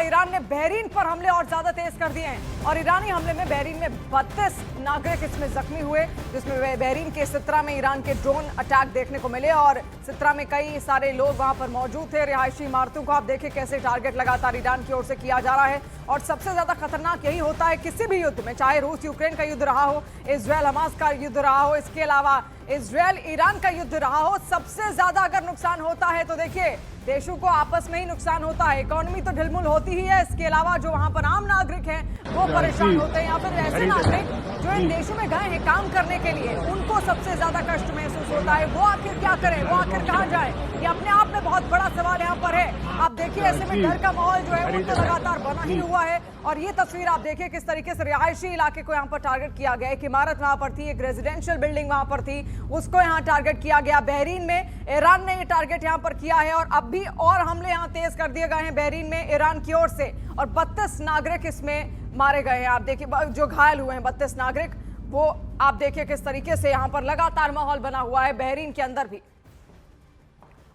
Iran ने Bahrain पर हमले और ज्यादा तेज कर दिए हैं और ईरानी हमले में बहरीन में 32 नागरिक इसमें जख्मी हुए, जिसमें बहरीन के सित्रा में ईरान के ड्रोन अटैक देखने को मिले और सित्रा में कई सारे लोग वहां पर मौजूद थे। रिहायशी इमारतों को आप देखिए कैसे टारगेट लगातार ईरान की ओर से किया जा रहा है और सबसे ज्यादा खतरनाक यही होता है किसी भी युद्ध में, चाहे रूस यूक्रेन का युद्ध रहा हो, इजरायल हमास का युद्ध रहा हो, इसके अलावा इजरायल ईरान का युद्ध रहा हो, सबसे ज्यादा अगर नुकसान होता है तो देखिए देशों को आपस में ही नुकसान होता है। इकोनॉमी तो ढिलमुल होती ही है, इसके अलावा जो वहां पर आम नागरिक हैं वो परेशान होते हैं या फिर ऐसे नागरिक जो इन देशों में गए हैं काम करने के लिए, उनको सबसे ज्यादा कष्ट महसूस होता है। वो आखिर क्या करें, वो आखिर कहाँ जाए, ये अपने आप में बहुत बड़ा सवाल यहाँ पर है। आप देखिए ऐसे में डर का माहौल जो है वो तो लगातार बना ही हुआ है और ये तस्वीर आप देखिए किस तरीके से रिहायशी इलाके को यहाँ पर टारगेट किया गया। एक इमारत वहां पर थी, एक रेजिडेंशियल बिल्डिंग वहां पर थी, उसको यहाँ टारगेट किया गया। बहरीन में ईरान ने ये टारगेट यहाँ पर किया है और अब भी और हमले यहाँ तेज कर दिए गए हैं बहरीन में ईरान की ओर से और 32 नागरिक इसमें मारे गए हैं। आप देखिए जो घायल हुए हैं 32 नागरिक, वो आप देखिए किस तरीके से यहाँ पर लगातार माहौल बना हुआ है बहरीन के अंदर भी।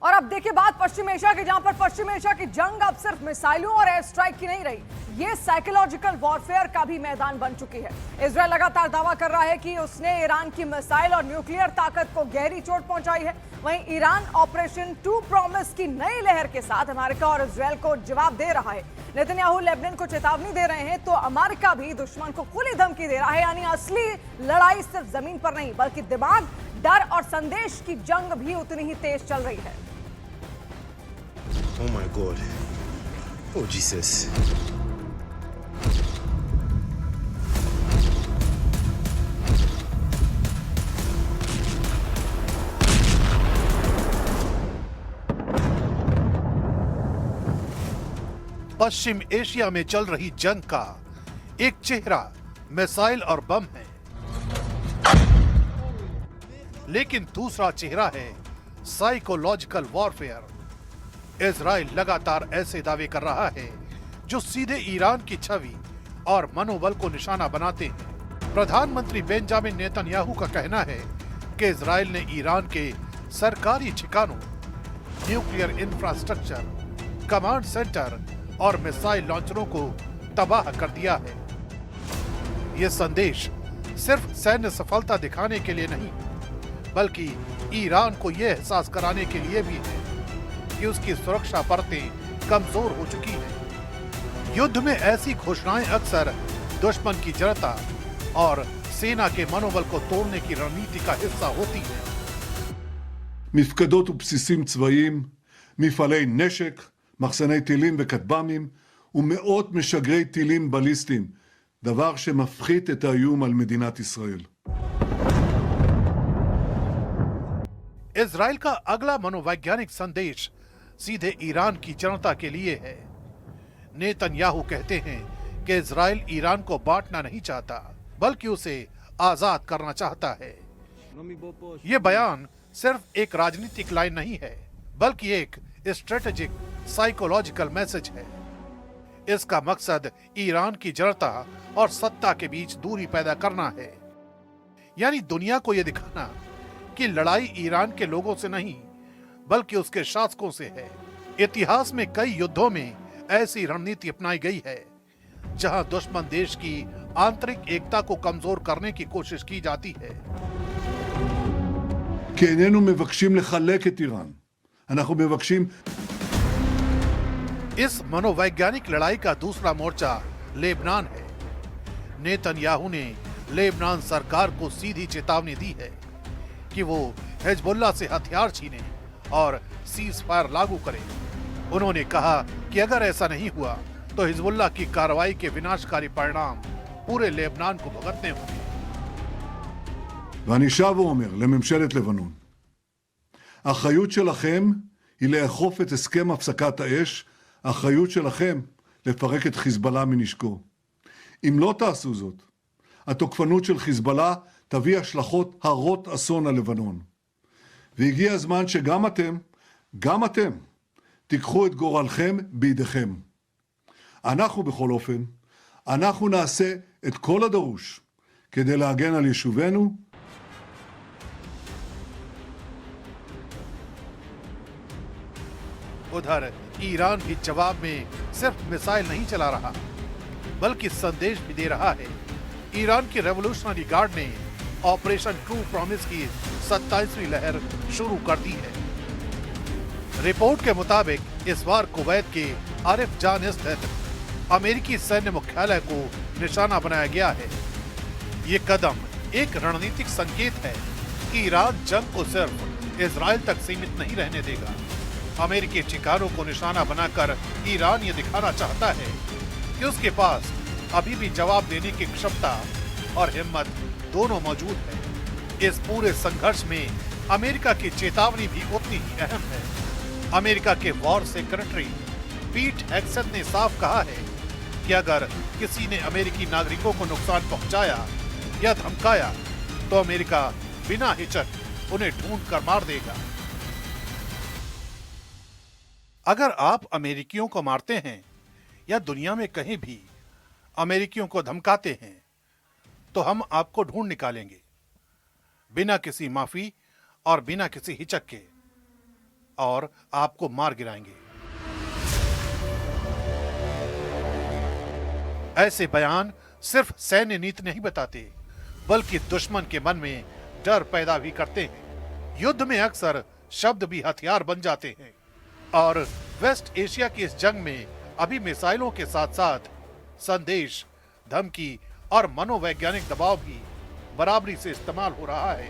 और अब देखिए बात पश्चिम एशिया की, जहां पर पश्चिम एशिया की जंग अब सिर्फ मिसाइलों और एयर स्ट्राइक की नहीं रही, ये साइकोलॉजिकल वॉरफेयर का भी मैदान बन चुकी है। इजरायल लगातार दावा कर रहा है कि उसने ईरान की मिसाइल और न्यूक्लियर ताकत को गहरी चोट पहुंचाई है। वहीं ईरान ऑपरेशन टू प्रॉमिस की नई लहर के साथ अमेरिका और इजरायल को जवाब दे रहा है। नेतन्याहू लेबनान को चेतावनी दे रहे हैं तो अमेरिका भी दुश्मन को खुली धमकी दे रहा है। यानी असली लड़ाई सिर्फ जमीन पर नहीं बल्कि दिमाग, डर और संदेश की जंग भी उतनी ही तेज चल रही है। Oh my God. Oh Jesus. Paschim Asia में चल रही जंग का एक चेहरा मिसाइल और बम है, लेकिन दूसरा चेहरा है साइकोलॉजिकल वॉरफेयर। इजराइल लगातार ऐसे दावे कर रहा है जो सीधे ईरान की छवि और मनोबल को निशाना बनाते हैं। प्रधानमंत्री बेंजामिन नेतन्याहू का कहना है कि इजराइल ने ईरान के सरकारी ठिकानों, न्यूक्लियर इंफ्रास्ट्रक्चर, कमांड सेंटर और मिसाइल लॉन्चरों को तबाह कर दिया है। यह संदेश सिर्फ सैन्य सफलता दिखाने के लिए नहीं बल्कि ईरान को यह एहसास कराने के लिए भी है कि उसकी सुरक्षा परतें कमजोर हो चुकी हैं। युद्ध में ऐसी घोषणाएं अक्सर दुश्मन की जड़ता और सेना के मनोबल को तोड़ने की रणनीति का हिस्सा होती हैं। מפקדות ובסיסים צבאיים, מפעלי נשק, מחסני טילים וכטב"מים ומאות משגרי טילים בליסטיים, דבר שמפחית את האיום על מדינת ישראל. इजराइल का अगला मनोवैज्ञानिक संदेश सीधे ईरान की जनता के लिए है। नेतन्याहू कहते हैं कि इजराइल ईरान को बांटना नहीं चाहता बल्कि उसे आजाद करना चाहता है। ये बयान सिर्फ एक राजनीतिक लाइन नहीं है बल्कि एक स्ट्रेटेजिक साइकोलॉजिकल मैसेज है। इसका मकसद ईरान की जनता और सत्ता के बीच दूरी पैदा करना है, यानी दुनिया को यह दिखाना कि लड़ाई ईरान के लोगों से नहीं बल्कि उसके शासकों से है। इतिहास में कई युद्धों में ऐसी रणनीति अपनाई गई है जहां दुश्मन देश की आंतरिक एकता को कमजोर करने की कोशिश की जाती है। כי איננו מבקשים לחלק את איראן. אנחנו מבקשים... इस मनोवैज्ञानिक लड़ाई का दूसरा मोर्चा लेबनान है। नेतन्याहू ने लेबनान सरकार को सीधी चेतावनी दी है कि वो हिजबुल्लाह से हथियार छीने और सीज फायर लागू करे। उन्होंने कहा कि अगर ऐसा नहीं हुआ तो हिजबुल्लाह की कार्रवाई के विनाशकारी परिणाम पूरे लेबनान को भुगतने होंगे। ואני שב ואומר לממשלת לבנון, האחריות שלכם היא לאכוף את הסכם הפסקת האש, האחריות שלכם לפרק את חיזבאללה מנשקו. אם לא תעשו זאת, התוקפנות של חיזבאללה תביא השלכות הרות אסון על לבנון. והגיע הזמן שגם אתם, תיקחו את גורלכם בידיכם. אנחנו בכל אופן, אנחנו נעשה את כל הדרוש כדי להגן על יישובינו. उधर ईरान भी जवाब में सिर्फ मिसाइल नहीं चला रहा, बल्कि संदेश भी दे रहा है। ईरान की रेवोल्यूशनरी गार्ड ने ऑपरेशन ट्रू प्रॉमिस की 27वीं लहर शुरू कर दी है। रिपोर्ट के मुताबिक इस बार कुवैत के आरिफ जान स्थित अमेरिकी सैन्य मुख्यालय को निशाना बनाया गया है। ये कदम एक रणनीतिक संकेत है कि ईरान जंग को सिर्फ इजराइल तक सीमित नहीं रहने देगा। अमेरिकी ठिकानों को निशाना बनाकर ईरान ये दिखाना चाहता है कि उसके पास अभी भी जवाब देने की क्षमता और हिम्मत दोनों मौजूद है। इस पूरे संघर्ष में अमेरिका की चेतावनी भी उतनी ही अहम है। अमेरिका के वॉर सेक्रेटरी पीट हेग्सेथ ने साफ कहा है कि अगर किसी ने अमेरिकी नागरिकों को नुकसान पहुंचाया या धमकाया तो अमेरिका बिना हिचक उन्हें ढूंढ कर मार देगा। अगर आप अमेरिकियों को मारते हैं या दुनिया में कहीं भी अमेरिकियों को धमकाते हैं तो हम आपको ढूंढ निकालेंगे, बिना किसी माफी और बिना किसी हिचक के, और आपको मार गिराएंगे। ऐसे बयान सिर्फ सैन्य नीति नहीं बताते, बल्कि दुश्मन के मन में डर पैदा भी करते हैं। युद्ध में अक्सर शब्द भी हथियार बन जाते हैं, और वेस्ट एशिया की इस जंग में अभी मिसाइलों के साथ साथ संदेश, धमकी और मनोवैज्ञानिक दबाव भी बराबरी से इस्तेमाल हो रहा है।